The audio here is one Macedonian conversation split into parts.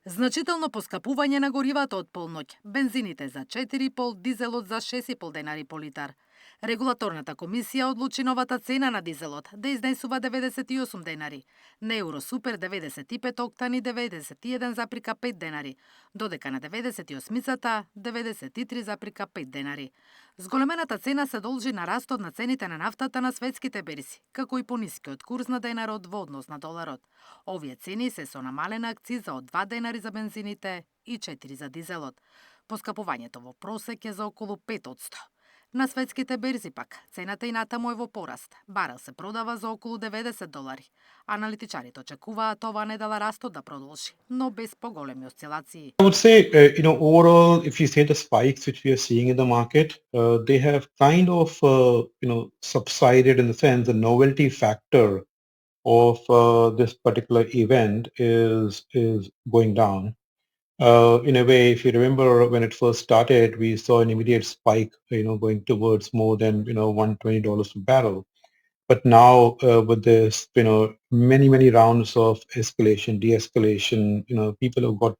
Значително поскапување на горивата од полноќ. Бензините за 4,5, дизелот за 6,5 денари по литар. Регулаторната комисија одлучи новата цена на дизелот да изнесува 98 денари, на Евросупер 95 октани 91,5 денари, додека на 98-цата 93,5 денари. Зголемената цена се должи на растот на цените на нафтата на светските берзи, како и понискиот курс на денарот во однос на доларот. Овие цени се со намалена акциза од 2 денари за бензините и 4 за дизелот. Поскапувањето во просек е за околу 5%. На светските берзи пак, цената и натаму е во пораст. Барел се продава за околу $90. Аналитичарите очекуваат оваа недела растот да продолжи, но без поголеми осцилации. I would say, overall, if you say the spikes which we are seeing in the market, they have kind of, subsided in the sense the novelty factor of this particular event is going down. In a way, if you remember when it first started, we saw an immediate spike, going towards more than, $120 per barrel. But now with this, many rounds of escalation, de-escalation, people have got,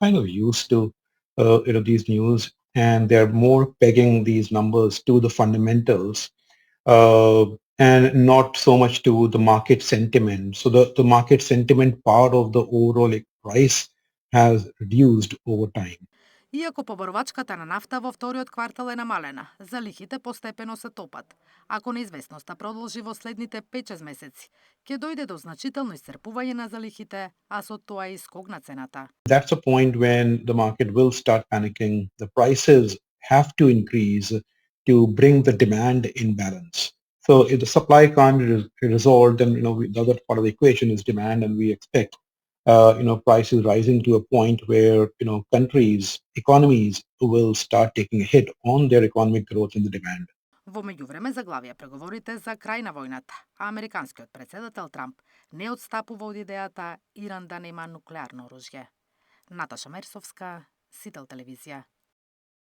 kind of used to, these news, and they're more pegging these numbers to the fundamentals and not so much to the market sentiment. So the market sentiment part of the overall price has reduced over time. Иако поборувачката на нафта во вториот квартал е намалена, залихите постепено се топат. Ако неизвестноста продолжи во следните 5-6 месеци, ќе дојде до значително исцрпување на залихите, а со тоа и скок на цената. That's a point when the market will start panicking. The prices have to increase to bring the demand in balance. So if the supply can't be resolved, then the other part of the equation is demand, and we expect prices rising to a point where countries, economies will start taking a hit on their economic growth and the demand. Во меѓувреме заглавија преговорите за крај на војната, а американскиот претседател Трамп не отстапува од идејата Иран да нема нуклеарно оружје. Наташа Мерсовска, Сител телевизија.